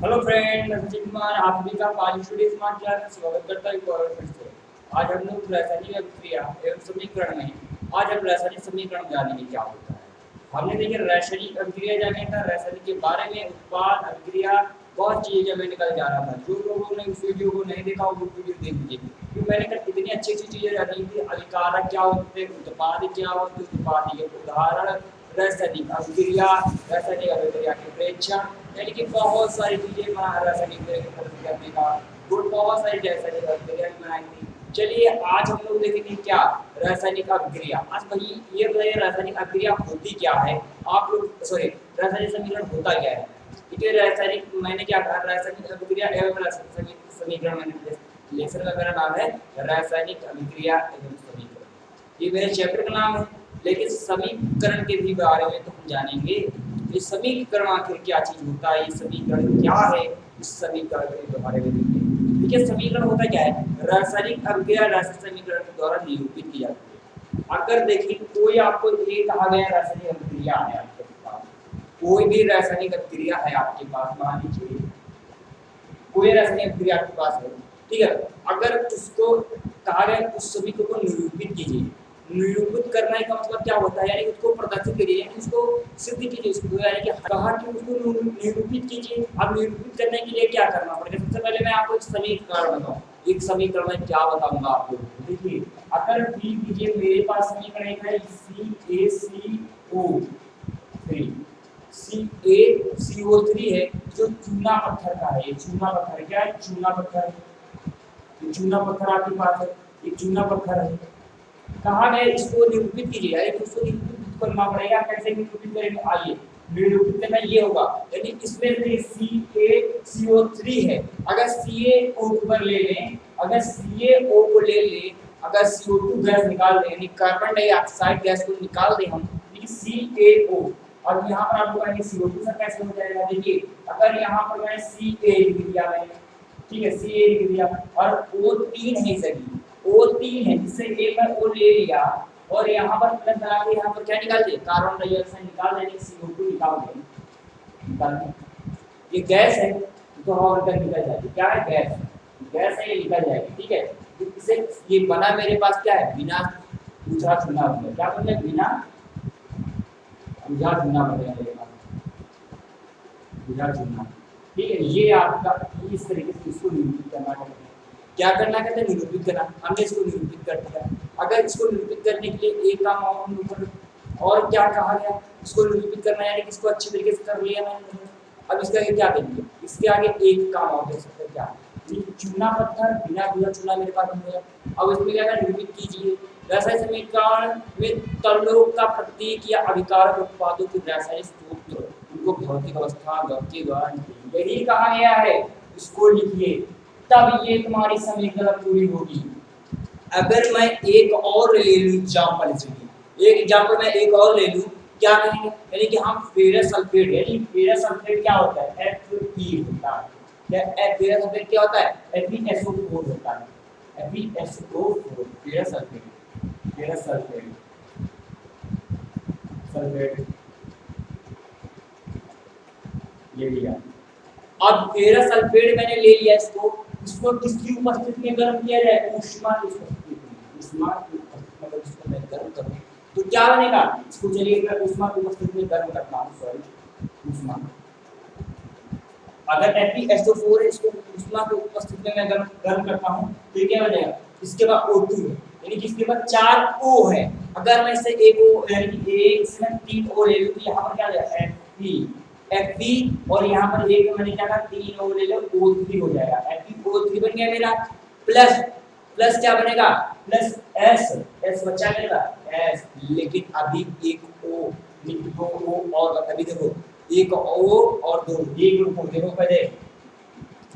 Hello friend, मैं सचिन कुमार आप सभी का पाली स्टूडियो स्मार्ट क्लास में स्वागत करता हूं। एक बार फिर से आज हम लोग रासायनिक अभिक्रिया एवं समीकरण में आज हम रासायनिक समीकरण जानेंगे क्या होता है। हमने देखिए रासायनिक अभिक्रिया जाने था, रासायनिक के बारे में उत्पाद अभिक्रिया बहुत चीजें मैं निकल जा रहा था। जो लोगों ने उस वीडियो को नहीं देखा वो वीडियो देख लीजिए, क्योंकि मैंने कहा इतनी अच्छी अच्छी चीजें जानी थी। अभिकारक क्या होते हैं, उत्पाद क्या होते हैं, उत्पाद के उदाहरण, रासायनिक अभिक्रिया, रासायनिक अभिक्रिया के प्रेक्षण, यानी कि बहुत सारी चीजें रासायनिक करने का गुण, बहुत सारी रासायनिक अभिक्रिया बनाई थी। चलिए आज हम लोग देखेंगे क्या रासायनिक अभिक्रिया। आज भाई ये बताइए रासायनिक अभिक्रिया होती क्या है, आप लोग सॉरी रासायनिक समीकरण होता क्या है। ठीक है, रासायनिक मैंने क्या कहा, रासायनिक अभिक्रिया एवं रासायनिक समीकरण, मैंने लेसन का मेरा नाम है रासायनिक अभिक्रिया एवं समीकरण, ये मेरे चैप्टर का नाम है। लेकिन समीकरण के भी बारे में तो हम जानेंगे। ये समीकरण आखिर क्या चीज होता है, ये समीकरण क्या है, इस समीकरण के बारे में देखेंगे। देखिए समीकरण होता क्या है, रासायनिक अभिक्रिया रासायनिक समीकरण के द्वारा निरूपित की जाती है। अगर देखिए कोई आपको ये कहा गया रासायनिक अभिक्रिया है आपके पास, कोई भी रासायनिक अभिक्रिया है आपके पास, मान लीजिए कोई रासायनिक अभिक्रिया आपके पास है, ठीक है। अगर उसको कहा गया उस समीकरण को निरूपित कीजिए, निरूपित करने का मतलब क्या होता है, यानी उसको प्रदर्शित करिए, यानी उसको सिद्ध कीजिए, उसको यानी कि कहा कि उसको निरूपित कीजिए। अब निरूपित करने के लिए क्या करना पड़ेगा, सबसे पहले मैं आपको एक समीकरण बताऊं। एक समीकरण में क्या बताऊंगा आपको, देखिए अगर बी कीजिए, मेरे पास समीकरण एक है CaCO3, CaCO3 है जो चूना पत्थर का है। ये चूना पत्थर क्या है, चूना पत्थर है। ये चूना पत्थर आपके पास है, ये चूना पत्थर है। कहा गया इसको निरूपित कीजिए, यानी कि उसको निरूपित करना पड़ेगा। कैसे निरूपित करेंगे, आइए निरूपित करना ये होगा, यानी इसमें से CaCO3 है, अगर CaO पर ले लें, अगर CaO को ले लें, अगर CO2 गैस निकाल दें, यानी कार्बन डाइऑक्साइड गैस को निकाल दें हम, CaO, और यहाँ पर आपको कहेंगे CO2 से कैसे हो जाएगा। देखिए अगर यहाँ पर मैंने Ca लिख दिया है, ठीक है, Ca लिख दिया, और O3 है सभी, O3 है, जिससे एक बार O ले लिया और यहाँ पर प्लस लगा के यहाँ पर क्या निकाल दिए, कार्बन डाइऑक्साइड निकाल देंगे, CO2 निकाल दें। ये गैस है तो हवा भर निकल जाएगी, क्या है, गैस, गैस है, ये निकल जाएगी, ठीक है। तो इसे ये बना मेरे पास क्या है, बिना बुझा चुना बन गया, क्या बन गया, बिना बुझा चुना बन गया मेरे पास, बुझा चुना, ठीक है। ये आपका इस तरीके से इसको निरूपित करना है। क्या करना कहते हैं, निरूपित करना। हमने इसको निरूपित कर दिया। अगर इसको निरूपित करने के लिए एक काम और क्या कहा गया, इसको निरूपित करना, यानी कि इसको अच्छी तरीके से कर लिया मैंने। अब इसके आगे क्या देंगे, इसके आगे एक काम और दे सकते हैं, क्या, चूना पत्थर बिना बुझा चूना मेरे पास हो गया। अब इसमें क्या निरूपित कीजिए, रासायनिक समीकरण में तरलों का प्रतीक या अभिकारक उत्पादों के रासायनिक सूत्र, उनको भौतिक अवस्था के द्वारा यही कहा गया है, इसको लिखिए, तब ये तुम्हारी समीकरण पूरी होगी। अगर मैं एक और ले लूं एग्जांपल, एक एग्जांपल मैं एक और ले लूं, क्या कहेंगे, यानी कि हम फेरस सल्फेट, यानी फेरस सल्फेट क्या होता है, Fe होता है, क्या फेरस सल्फेट क्या होता है, FeSO4 होता है, FeSO4 ferrous sulphate, ferrous sulphate, sulphate ले लिया। अब फेरस सल्फेट मैंने ले लिया, इसको किसकी उपस्थिति में गर्म किया जाए, ऊष्मा की उपस्थिति में, ऊष्मा की उपस्थिति में इसको मैं गर्म करूं तो क्या बनेगा, इसको चलिए मैं ऊष्मा की उपस्थिति में गर्म करता हूं, सॉरी ऊष्मा, अगर FeSO4 है, इसको ऊष्मा की उपस्थिति में मैं गर्म करता हूं तो क्या बनेगा, इसके बाद O2 है, यानी कि इसके बाद 4 O है। अगर मैं इसे एक O यानी कि एक से 3 O ले लूं तो यहां पर क्या आ जाएगा, Fe और यहाँ पर एक मैंने क्या कहा, 3 O ले लो, O3 हो जाएगा, FeO3 बन गया मेरा। प्लस प्लस क्या बनेगा, प्लस S बचा मेरा S, लेकिन अभी एक O, दो O और अभी देखो एक O और दो, ये ग्रुप हो, देखो पहले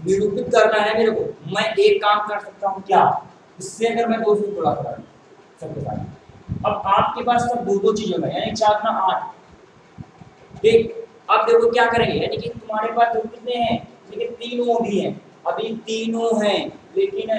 निरूपित करना है मेरे को। मैं एक काम कर सकता हूँ, क्या, इससे अगर मैं 2 से गुणा करूं सबके साथ, अब आपके पास तब दो चीज होगा, यानी 4 ना 8, ठीक। अब देखो क्या करेंगे, यानी कि तुम्हारे पास जो कितने हैं, लेकिन 3 O भी हैं, अभी 3 O हैं, लेकिन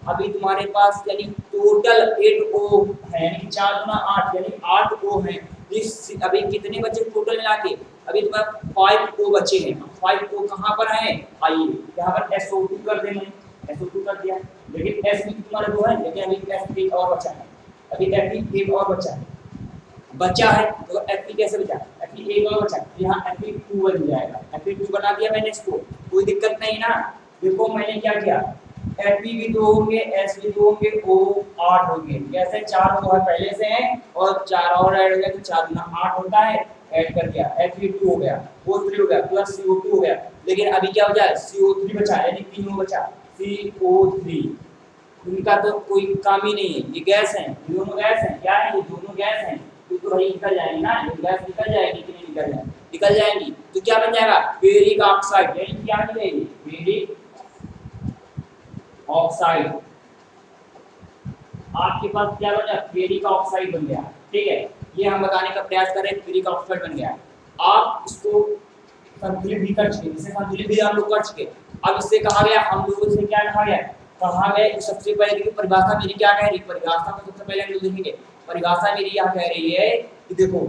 अभी तुम्हारे पास यानी टोटल 8 O है, यानी 4 गुना 8 यानी 8 O हैं। इस अभी कितने बचे टोटल मिला के, अभी तुम्हारे 5 O बचे हैं, 5 O कहाँ पर है, आइए यहाँ पर SO2 कर देंगे, SO2 कर दिया, लेकिन S भी तुम्हारे 2 है, लेकिन अभी F एक और बचा है, अभी F एक और बचा है तो Fe कैसे बचा, Fe एक और बचा, यहाँ Fe2 बन जाएगा, Fe2 बना दिया मैंने इसको, कोई दिक्कत नहीं ना। देखो मैंने क्या किया, Fe भी 2 होंगे, S भी 2 होंगे, O 8 होंगे, कैसे 4 O है पहले से हैं और 4 और ऐड हो गया तो 4 गुना 8 होता है, ऐड कर दिया, Fe2 हो गया, O3 हो गया प्लस CO2 हो गया, लेकिन अभी क्या हो जाए CO3 बचा, यानी 3 बचा, CO3, इनका तो कोई काम ही नहीं है, ये गैस है, ये दोनों गैस हैं, क्या है ये दोनों गैस हैं, तो भाई निकल जाएंगी ना, ये गैस निकल जाएगी कि नहीं निकल जाएंगी, तो क्या बन जाएगा फेरिक ऑक्साइड, यानी क्या मिलेगी फेरिक ऑक्साइड, आपके पास क्या बन गया फेरिक ऑक्साइड बन गया, ठीक है, ये हम बताने का प्रयास कर रहे हैं, फेरिक ऑक्साइड बन गया, आप इसको संतुलित भी कर चुके, इसे संतुलित भी हम लोग कर चुके, अब इससे कहा गया, हम लोगों से क्या कहा गया, कहा गया सबसे पहले देखिए परिभाषा मेरी क्या कह रही है, परिभाषा में सबसे पहले हम लोग देखेंगे, परिभाषा मेरी क्या कह रही है कि देखो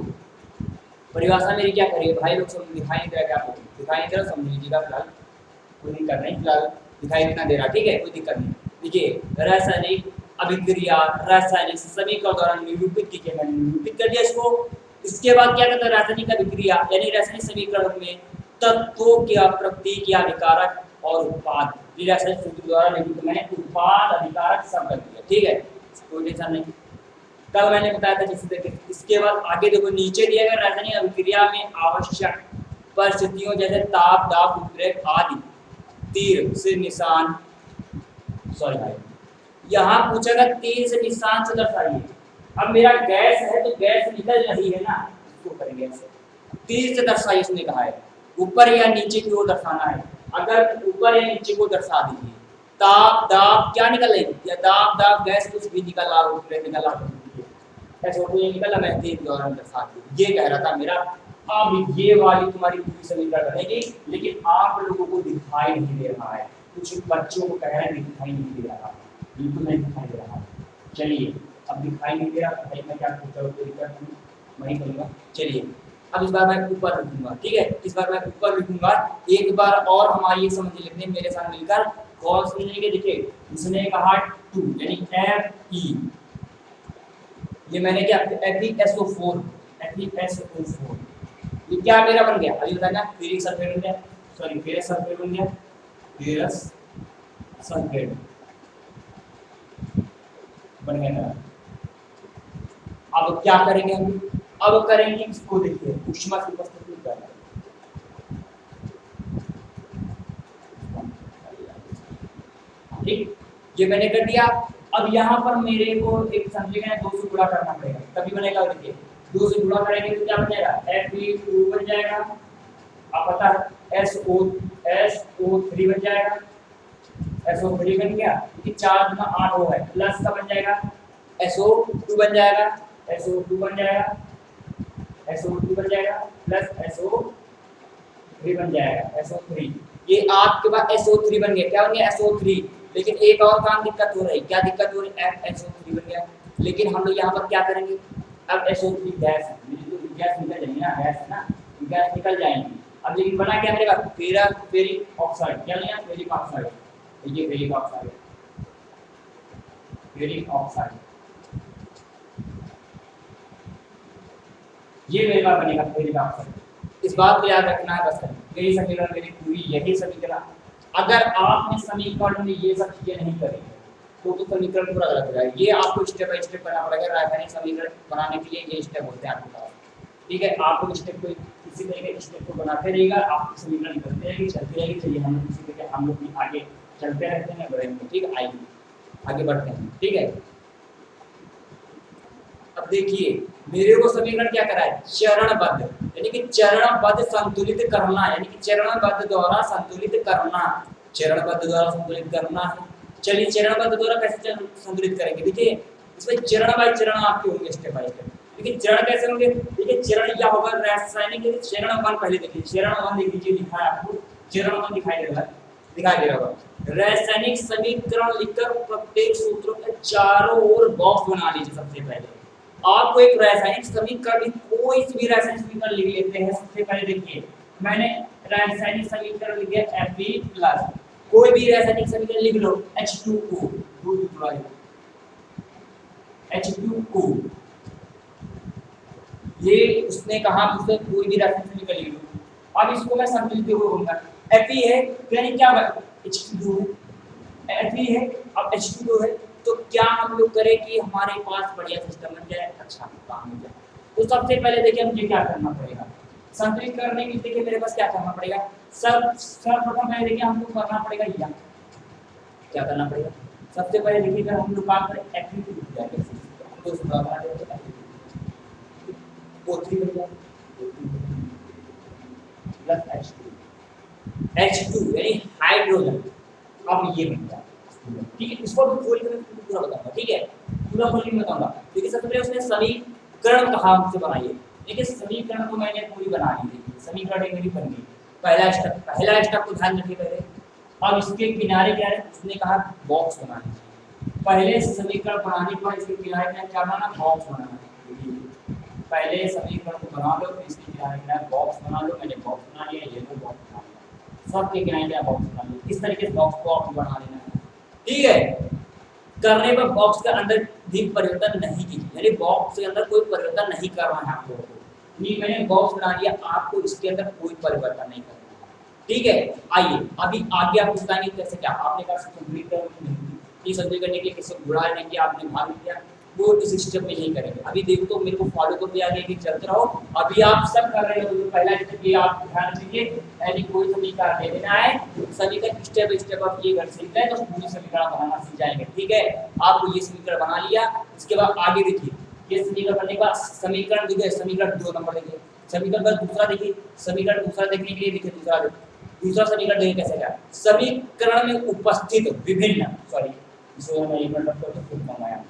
परिभाषा मेरी क्या कह रही है, भाई लोग सब दिखाई नहीं दे रहा, आपको दिखाई नहीं दे रहा, समझ लीजिएगा फिलहाल, कोई दिक्कत नहीं, फिलहाल दिखाई नहीं दे रहा, ठीक है, कोई दिक्कत नहीं, देखिए रासायनिक अभिक्रिया, रासायनिक समीकरण द्वारा निरूपित कीजिए, मैंने निरूपित कर दिया इसको, इसके बाद क्या करता है रासायनिक अभिक्रिया यानी रासायनिक समीकरण में तत्वों के प्रतिक्रिया अभिकारक और उत्पाद, रासायनिक सूत्र द्वारा निरूपित, मैंने उत्पाद अभिकारक सब कर दिया, ठीक है, कोई टेंशन नहीं, कल मैंने बताया था जैसे देखिए, इसके बाद आगे देखो नीचे दिया गया रासायनिक अभिक्रिया में आवश्यक परिस्थितियों जैसे ताप, दाब, उद्रेक आदि तीर से निशान, सॉरी भाई यहाँ पूछेगा तीर से निशान से दर्शाइए, अब मेरा गैस है तो गैस निकल रही है ना, इसको करेंगे ऐसे, तीर से दर्शाइए उसने कहा है, ऊपर या नीचे की ओर दर्शाना है, अगर ऊपर या नीचे को दर्शा दीजिए, ताप दाब क्या निकल रही, या दाब दाब गैस कुछ भी निकला निकला SO2 निकला, मैं तीर द्वारा दर्शा दी, ये कह रहा था मेरा, अब ये वाली तुम्हारी पूरी समीकरण बनेगी, लेकिन आप लोगों को दिखाई नहीं दे रहा है, कुछ बच्चों को कह रहे हैं दिखाई नहीं दे रहा, बिल्कुल नहीं दिखाई दे रहा, चलिए अब दिखाई नहीं दे रहा भाई मैं क्या वही करूँगा, चलिए अब इस बार मैं ऊपर लिखूंगा, ठीक है, इस बार मैं ऊपर लिखूंगा, एक बार और हमारी ये समझ लेते हैं मेरे साथ मिलकर, कौन समझेंगे, देखिए उसने कहा 2 यानी Fe, ये मैंने क्या FeSO4, FeSO4, ये क्या मेरा बन गया, अभी बताना फेरिक सल्फेट बन गया, सॉरी फेरस सल्फेट बन गया, फेरस सल्फेट बन गया, अब क्या करेंगे हम, अब करेंगे इसको, देखिए ऊष्मा की उपस्थिति करना, ठीक, ये मैंने कर दिया, अब यहाँ पर मेरे को एक समझेगा 2 से गुणा करना पड़ेगा तभी बनेगा, देखिए 2 से गुणा करेंगे तो क्या बन जाएगा Fe2 बन जाएगा, अब पता है SO3 बन जाएगा, SO3 बन गया, क्योंकि 4 गुना 8 हो है, प्लस का बन जाएगा SO2 बन जाएगा, SO2 बन जाएगा, SO2 बन जाएगा प्लस SO3 बन जाएगा, SO3, ये आपके पास SO3 बन गया, क्या बन गया SO3, लेकिन एक और काम दिक्कत हो रही, क्या दिक्कत हो रही है, FSO3 बन गया, लेकिन हम लोग यहाँ पर क्या करेंगे, अब SO3 गैस है, गैस निकल जाएगी ना, गैस है ना, गैस निकल जाएंगी, अब लेकिन बना क्या मेरे पास फेरिक ऑक्साइड, क्या लिया फेरिक ऑक्साइड, ये फेरिक ऑक्साइड, फेरिक ऑक्साइड, ये मेरे पास बनेगा फेरिक ऑक्साइड, इस बात को याद रखना है, बस मेरी समीकरण मेरी पूरी यही समीकरण, अगर आपने समीकरण में ये सब चीजें नहीं करी तो समीकरण पूरा गलत हो जाएगा, ये आपको स्टेप बाय स्टेप करना पड़ेगा, रासायनिक समीकरण बनाने के लिए ये स्टेप होते हैं आपके पास, ठीक है, आपको स्टेप को इसी तरीके स्टेप को बनाते रहिएगा, आपकी समीकरण करते रहेगी, चलती रहेगी, चलिए हम लोग इसी तरीके हम लोग भी आगे चलते रहते हैं, बढ़ेंगे, ठीक है, आइए आगे बढ़ते हैं, ठीक है, अब देखिए मेरे को समीकरण क्या करा है, चरणबद्ध, यानी कि चरणबद्ध संतुलित करना, यानी कि चरणबद्ध द्वारा संतुलित करना, चरणबद्ध द्वारा संतुलित करना है, चलिए चरणबद्ध द्वारा कैसे संतुलित करेंगे, देखिए इसमें चरण बाय चरण आपके होंगे स्टेप बाय स्टेप, देखिए चरण कैसे होंगे, देखिए चरण क्या होगा रासायनिक, चरण 1 पहले देखिए, चरण 1 देख लीजिए, लिखा है आपको चरण 1 दिखाई दे रहा होगा, रासायनिक समीकरण लिखकर प्रत्येक सूत्रों के चारों ओर बॉक्स बना लीजिए, सबसे पहले आपको एक रासायनिक समीकरण कोई भी रासायनिक समीकरण लिख लेते हैं। सबसे पहले देखिए मैंने रासायनिक समीकरण लिख दिया Fe+, कोई भी रासायनिक समीकरण लिख लो H2O, दूध क्लोराइड H2O, ये उसने कहा मुझसे कोई भी रासायनिक समीकरण लिख लो। अब इसको मैं संतुलित करूंगा, Fe है तो यानी क्या H2O है, Fe है अब H2O है, तो क्या हम लोग करें कि हमारे पास बढ़िया सिस्टम बन जाए, अच्छा काम हो जाए। तो सबसे पहले देखिए मुझे क्या करना पड़ेगा, संतुलित करने के लिए देखिए मेरे पास क्या करना पड़ेगा, सर्वप्रथम पहले देखिए हमको करना पड़ेगा या क्या करना पड़ेगा, सबसे पहले देखिए अगर हम लोग काम करें Fe2 हो जाएगा, हम तो सुबह बना देते हैं O3 बन जाएगा प्लस H2 यानी हाइड्रोजन, अब ये बन जाएगा, ठीक है। इसको भी खोल कर पूरा बताऊंगा, ठीक है, पूरा खोल के बताऊंगा। देखिए सबसे पहले उसने समीकरण कहा हमसे बनाइए, देखिए समीकरण को मैंने पूरी बना ली थी, समीकरण एक मेरी बन गई। पहला स्टेप को ध्यान रखिए पहले। अब इसके किनारे क्या है, उसने कहा बॉक्स बना लीजिए। पहले समीकरण बनाने के बाद इसके किनारे क्या बनाना, बॉक्स बनाना। पहले समीकरण को बना लो, फिर इसके किनारे बॉक्स बना लो। मैंने बॉक्स बना लिया, ये लो बॉक्स बना लिया, सबके किनारे बॉक्स बना लो। इस तरीके से बॉक्स को आपको बना लेना है, ठीक है। करने पर बॉक्स के अंदर भी परिवर्तन नहीं कीजिए, यानी बॉक्स के अंदर कोई परिवर्तन नहीं करना है आप लोगों को। ये मैंने बॉक्स बना लिया, आपको इसके अंदर कोई परिवर्तन नहीं करना है, ठीक है। आइए अभी आगे आप बताएंगे कैसे क्या। आपने कहा कंप्लीट करने के लिए किसी को बुरा नहीं किया, आपने भाग लिया, वो इस स्टेप में नहीं करेंगे। अभी देखो तो मेरे को फॉलो करते आगे कि चलते रहो। अभी आप सब कर रहे हो, तो पहला स्टेप ये आप ध्यान दीजिए, यानी कोई समीकरण दे देना है, समीकरण स्टेप बाय स्टेप आप ये कर सीख गए तो पूरी समीकरण बनाना सीख जाएंगे, ठीक है। आपको ये समीकरण बना लिया, इसके बाद आगे देखिए, ये समीकरण बनने के बाद समीकरण देखिए, समीकरण 2 नंबर देखिए, समीकरण दूसरा देखिए, समीकरण दूसरा देखने के लिए देखिए दूसरा समीकरण देखिए कैसे क्या, समीकरण में उपस्थित विभिन्न, सॉरी इसको मैं एक मिनट रखता हूं, फिर बनाया।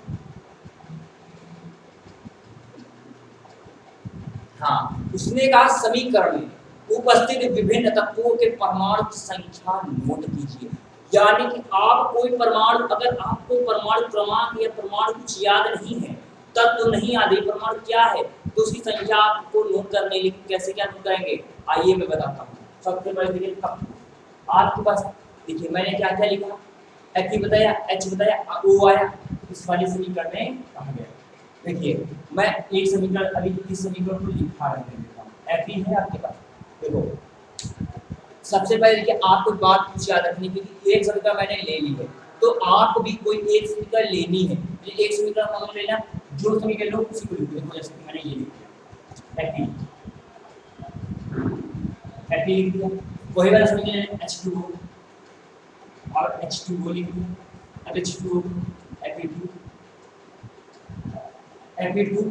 हाँ, उसने कहा समीकरण में उपस्थित विभिन्न तत्वों के परमाणु की संख्या नोट कीजिए। यानी कि आप कोई परमाणु, अगर आपको परमाणु क्रमांक या परमाणु कुछ याद नहीं है, तत्व नहीं याद है परमाणु क्या है, तो उसकी संख्या आपको नोट करने के लिए कैसे क्या नोट करेंगे, आइए मैं बताता हूँ। सबसे पहले देखिए आपके पास, देखिए मैंने क्या क्या लिखा, F बताया, H बताया, O आया, इस वाले समीकरण में कहा गया। देखिए मैं एक समीकरण, अभी इस समीकरण को लिखा देता हूँ। Fe है आपके पास, देखो सबसे पहले देखिए आपको बात कुछ याद रखनी है कि एक समीकरण मैंने ले ली है, तो आपको भी कोई एक समीकरण लेनी है। एक समीकरण मतलब लेना, जो समीकरण लो उसी को लिखो। देखो जैसे कि मैंने ये लिख दिया Fe लिख दिया, वही वाला समीकरण H2O और H2O लिख दिया, अब H2O Fe2 Fe2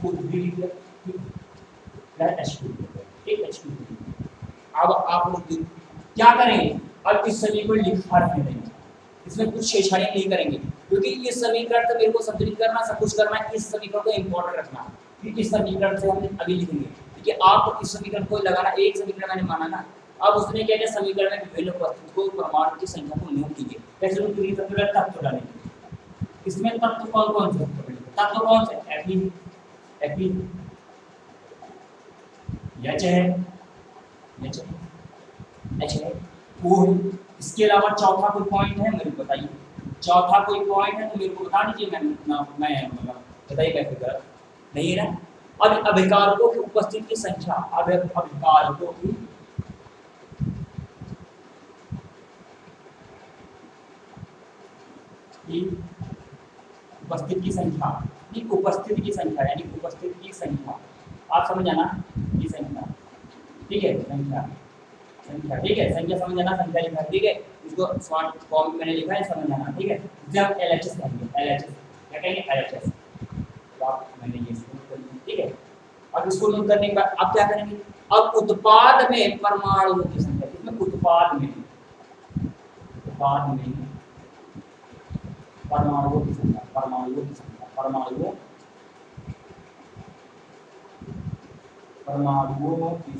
को भी लिख दिया, H2 ठीक H2। अब आप लोग क्या करेंगे, अब इस समीकरण लिखा रहने देंगे, इसमें कुछ छेड़छाड़ी नहीं करेंगे, क्योंकि ये समीकरण तो मेरे को संतुलित करना, सब कुछ करना है, इस समीकरण को इंपॉर्टेंट रखना, क्योंकि इस समीकरण से हम अभी लिखेंगे। देखिए आप इस समीकरण को लगाना, एक समीकरण मैंने माना ना, अब उसने क्या किया, समीकरण में विभिन्न उपस्थित को परमाणु की संख्या को नोट कीजिए। कैसे नोट कीजिए, सबसे पहले तत्व डालेंगे, इसमें तत्व कौन कौन से, तत्व कौन से, Fe H है, H है, O है, इसके अलावा चौथा कोई पॉइंट है मेरे को बताइए, चौथा कोई पॉइंट है तो मेरे को बता दीजिए, मैं बताइए कैसे कर नहीं है ना। अब अभिकारकों की उपस्थिति की संख्या, अभिकारकों की उपस्थिति की संख्या, उपस्थिति की संख्या यानी उपस्थिति की संख्या, आप समझ आना ये संख्या, ठीक है, संख्या ठीक है, संख्या समझ आना, संख्या लिखा ठीक है, इसको शॉर्ट फॉर्म में मैंने लिखा है, समझ आना ठीक है। जब LHS कहेंगे, LHS क्या कहेंगे, LHS, तो आप मैंने ये नोट कर लिया ठीक है। अब इसको नोट करने के बाद आप क्या करेंगे, अब उत्पाद में परमाणुओं की संख्या, इसमें उत्पाद में परमाणुओं की संख्या, परमाणुओं की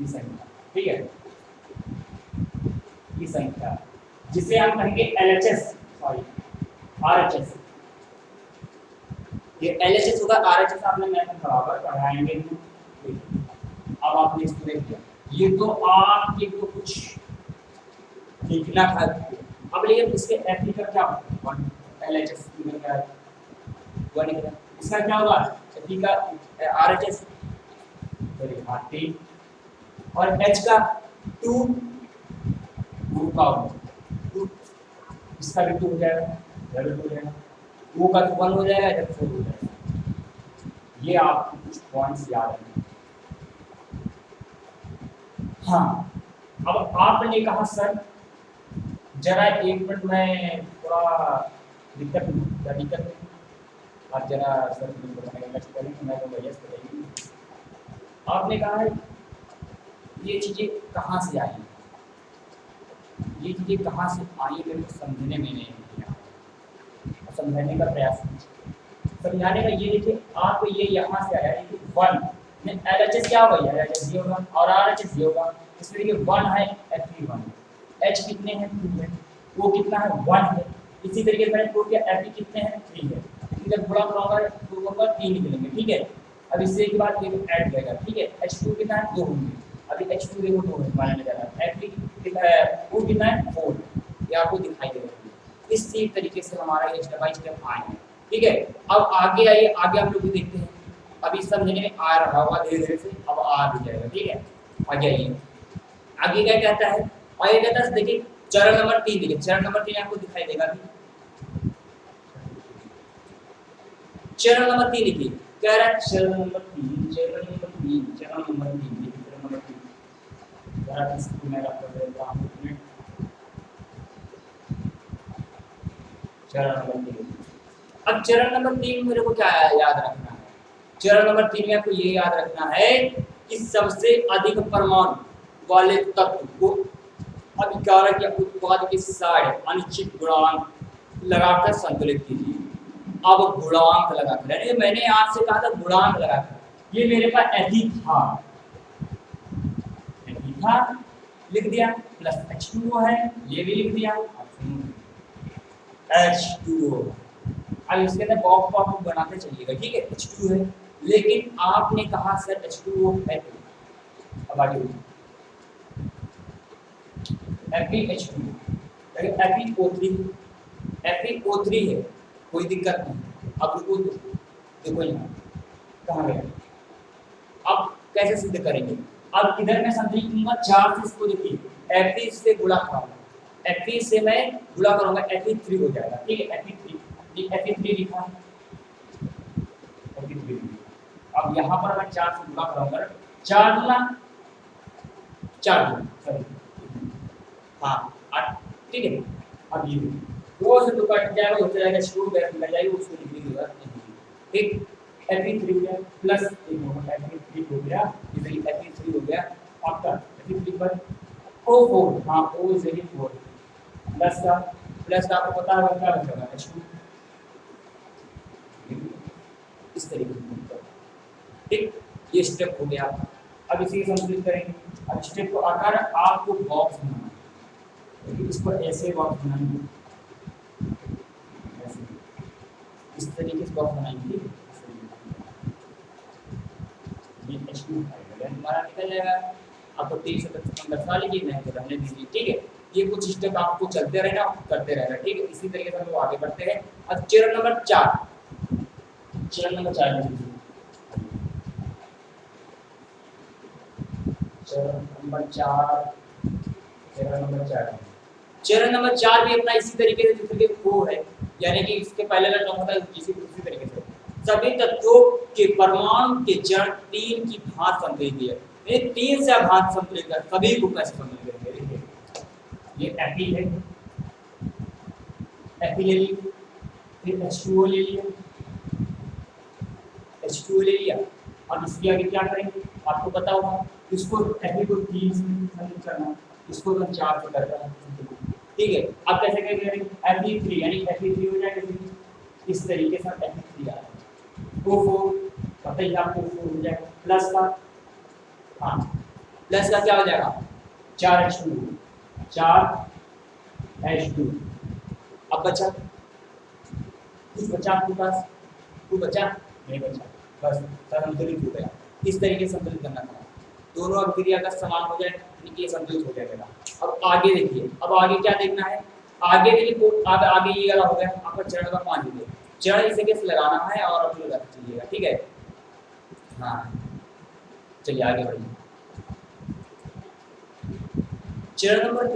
संख्या ठीक है, की संख्या जिसे हम कहेंगे LHS, सॉरी RHS, ये LHS होगा, RHS आपने मैथ बराबर पढ़ाएंगे। अब आपने इसको देख लिया, ये तो आपके को कुछ लिखना था। अब लेकिन इसके Fe का क्या होगा, 1 LHS निकल गया, 1 निकला। इसका क्या होगा, Fe का RHS सॉरी 3 और H का 2 का होगा 2, इसका भी 2 हो जाएगा, इधर 2 हो जाएगा, O का 1 हो जाएगा, इधर 4 हो जाएगा। ये आपको कुछ पॉइंट्स याद रखना। हाँ, अब आपने कहा सर जरा 1 मिनट में थोड़ा दिक्कत नहीं, आप जरा सर बताएंगे तो मैं तो भैया बताइए। आपने कहा है ये चीज़ें कहाँ से आई, ये चीज़ें कहाँ से आई मेरे को समझने में नहीं किया, समझाने का प्रयास समझाने का ये देखिए, आपको ये यहाँ से आया देखिए 1 में LHS क्या होगा, LHS ये होगा और RHS ये होगा। इस तरीके 1 है Fe1, H कितने हैं 2 है, वो कितना है 1 है। इसी तरीके से मैंने प्रूव किया Fe कितने हैं 3 है, इधर गुणा करूंगा तो होगा 3 निकलेंगे, ठीक है। अब इससे के बाद ये ऐड करेगा, ठीक है। H2 कितना है 2 होंगे, अभी H2 देखो 2 है मानने जा रहा है, Fe कितना है, वो कितना है 4, ये आपको दिखाई दे रहा है। इसी तरीके से हमारा ये स्टेप बाय स्टेप आए हैं, ठीक है। अब आगे आइए, आगे हम लोग देखते हैं, अभी समझने में आ रहा होगा धीरे धीरे से, अब आ भी जाएगा, ठीक है। आगे आइए, आगे क्या कहता है, आगे कहता है देखिए चरण नंबर 3 देखिए, चरण नंबर 3 आपको दिखाई देगा भी। चरण नंबर 3 देखिए, कह रहा है चरण नंबर 3, चरण नंबर 3, चरण नंबर 3 देखिए, चरण नंबर 3 जरा इसको मैं रख देता हूं, चरण नंबर 3। अब चरण नंबर 3 मेरे को क्या याद रखना है, चरण नंबर 3 में आपको ये याद रखना है कि सबसे अधिक परमाणु वाले तत्व को अभिकारक या उत्पाद के साथ अनिश्चित गुणांक लगाकर संतुलित कीजिए। अब गुणांक लगाकर, यानी मैंने आपसे कहा था गुणांक लगाकर, ये मेरे पास Fe था, लिख दिया, प्लस H2O है, ये भी लिख दिया H2O। अब इसके अंदर बॉक्स को बनाते चलिएगा, ठीक है। H2 है, लेकिन आपने कहा सर H2O है, अब आगे FeH2, FeO3 है, कोई दिक्कत नहीं। अब रुको, देखो यहाँ कहाँ गया, अब कैसे सिद्ध करेंगे, अब इधर मैं संतुलित करूंगा 4 से, इसको देखिए Fe से गुणा करूंगा, Fe से मैं गुणा करूंगा Fe3 हो जाएगा, ठीक है। Fe3 लिखा, Fe3। अब यहाँ पर मैं 4 से गुणा करूंगा, 4 गुना 4 सॉरी हाँ 8, ठीक है। अब ये 2 से 2 कट जाएगा, हो जाएगा शुरू बैक निकल जाएगी, उसको लिखने की जरूरत नहीं, ठीक। Fe3 हो गया प्लस Fe3 हो गया, इधर Fe3 हो गया, आपका Fe3 पर O4, हाँ O is 4 प्लस का आपको पता है क्या बनेगा H2, इस तरीके से, ठीक। ये स्टेप हो गया। अब इसी को संतुलित करेंगे। अब स्टेप को आकर आपको बॉक्स बनाना है, इसको ऐसे बॉक्स बनाएंगे, इस तरीके से बॉक्स बनाएंगे, ये H2 हमारा निकल जाएगा। आपको 30 से 15 साल की नहीं तो रहने दीजिए, ठीक है। ये कुछ स्टेप आपको चलते रहना, करते रहना, ठीक है। इसी तरीके से हम लोग आगे बढ़ते हैं। अब चरण नंबर 4, चरण नंबर 4 चरण नंबर 4 भी अपना इसी तरीके से, जिस तरीके वो है, यानी कि इसके पहले का टर्म होता है इसी तरीके से सभी तत्वों के परमाणु के चरण 3 की भांति संतुलित है। ये 3 से भांति संतुलित है, सभी को कैसे संतुलित करेंगे, ये Fe है, Fe ले लिया, फिर H2O ले लिया, H2O ले लिया। अब इसके आगे क्या करेंगे आपको पता होगा, इसको Fe को 3 से संतुलित करना, इसको तो 4 से करना है, ठीक है। अब कैसे करेंगे Fe3, यानी Fe3 हो जाएगा, इस तरीके से Fe3 आ रहा है, O4 पता ही आपको O4 हो जाएगा, प्लस का हाँ प्लस का क्या हो जाएगा 4H2, 4H2। अब बचा कुछ बचा आपके पास टू बचा नहीं बचा, बस संतुलित हो गया। इस तरीके से संतुलित करना था, दोनों अभिक्रिया का समान हो जाए यानी कि संतुलित हो जाएगा। अब आगे देखिए, अब आगे क्या देखना है, आगे देखिए आगे ये वाला हो गया आपका चरण नंबर 5 देखिए, चरण इसे कैसे लगाना है और आप लगा चलिएगा, ठीक है। हाँ चलिए आगे बढ़िए। चरण नंबर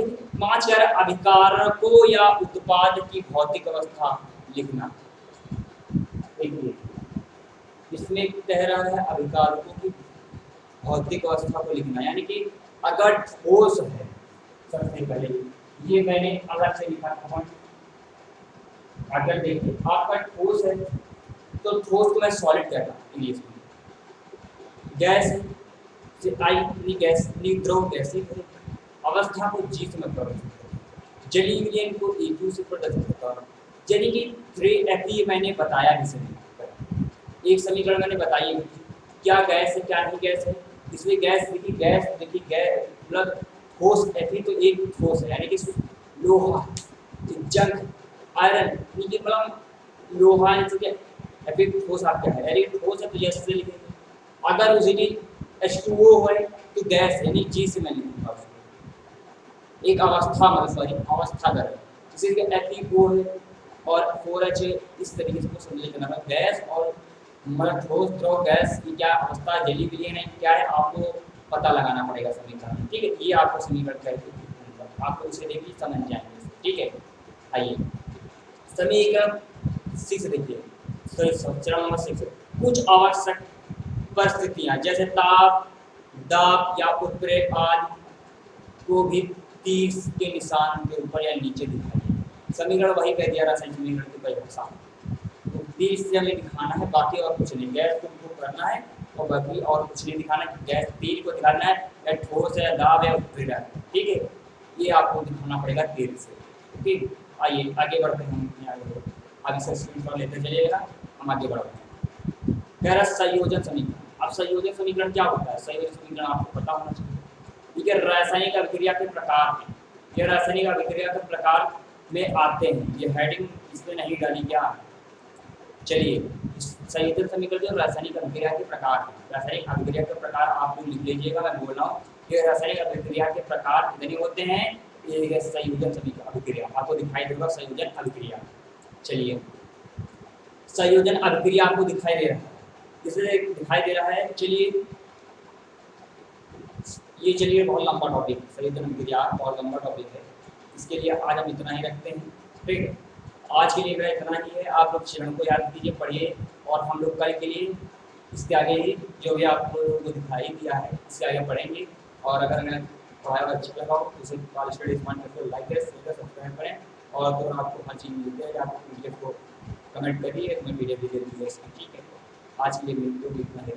5 कह रहा है अभिकारकों या उत्पाद की भौतिक अवस्था लिखना। देखिए इसमें कह रहा है अभिकारकों की भौतिक अवस्था को लिखना, यानी कि अगर ठोस है, सबसे पहले ये मैंने अलग से लिखा था, अगर देखिए आपका ठोस है तो ठोस को मैं सॉलिड कहता हूँ इंग्लिश में, गैस गैस द्रव गैसीय अवस्था को जी से मैं प्रदर्शित करता हूँ, जलीय विलयन को AQ से प्रदर्शित करता हूँ, यानी कि 3FE मैंने बताया इसमें एक समीकरण मैंने बताई क्या गैस है क्या नहीं गैस है। इसमें गैस देखिए गैस मतलब ठोस Fe तो एक ठोस है, यानी कि लोहा जंग आयरन, यानी कि मतलब लोहा Fe ठोस आपका है, यानी ठोस है तो यस से लिखेंगे। अगर उसी की H2O है तो गैस यानी G से मैं लिखूंगा उसको, एक अवस्था मतलब सॉरी अवस्था दर है, इसी के Fe4 है और 4H है, इस तरीके से समझ लेना है। गैस और मतलब ठोस द्रव गैस की क्या अवस्था, जलीय विलयन है क्या है, आपको पता लगाना पड़ेगा समीकरण, ठीक है। ये आपको समीकरण कहते आपको इसे देखिए समझ जाएंगे, ठीक है। आइए समीकरण 6 देखिए, चरण नंबर 6, कुछ आवश्यक परिस्थितियां जैसे ताप दाब या उत्प्रेरक आदि को भी तीर के निशान के ऊपर या नीचे दिखाइए। समीकरण वही कह दिया रासायनिक समीकरण की परिभाषा, तो तीर से हमें दिखाना है, बाकी और कुछ नहीं। गैस को इम्प्रूव करना है और बाकी और कुछ नहीं दिखाना है, गैस तीर को दिखाना है या ठोस है दाब है उत्प्रेरक है, ठीक है। ये आपको दिखाना पड़ेगा तीर से, ठीक। आइए आगे बढ़ते हैं, हम आगे से स्क्रीनशॉट लेते चलिएगा, हम आगे बढ़ते हैं। कह रहा संयोजन समीकरण। अब संयोजन समीकरण क्या होता है, संयोजन समीकरण आपको पता होना चाहिए, ठीक है। रासायनिक अभिक्रिया के प्रकार हैं, ये रासायनिक अभिक्रिया के प्रकार में आते हैं, ये हेडिंग इसमें नहीं डाली क्या। चलिए संयोजन समीकरण जो रासायनिक अभिक्रिया के प्रकार है, रासायनिक अभिक्रिया के प्रकार आप लोग लिख लीजिएगा, मैं बोल रहा हूँ कि रासायनिक अभिक्रिया के प्रकार कितने होते हैं। ये संयोजन समीकरण अभिक्रिया आपको दिखाई देगा, संयोजन अभिक्रिया। चलिए संयोजन अभिक्रिया आपको दिखाई दे रहा है, इसे दिखाई दे रहा है। चलिए ये चलिए बहुत लंबा टॉपिक है, संयोजन अभिक्रिया बहुत लंबा टॉपिक है, इसके लिए आज हम इतना ही रखते हैं, ठीक है। आज के लिए मेरा इतना ही है, आप लोग चरण को याद कीजिए, पढ़िए, और हम लोग कल के लिए इसके आगे जो भी आप लोगों को दिखाई दिया है इसके आगे पढ़ेंगे। और अगर मैं पढ़ाया अच्छा लगा हो तो उसे कॉलेज स्टडी स्मार्ट करके लाइक करें, शेयर करें, सब्सक्राइब करें, और अगर आपको हर चीज़ मिलती है आप PDF को कमेंट करिए, मैं PDF भी दे दूँगा इसका, ठीक है। आज के लिए वीडियो इतना है।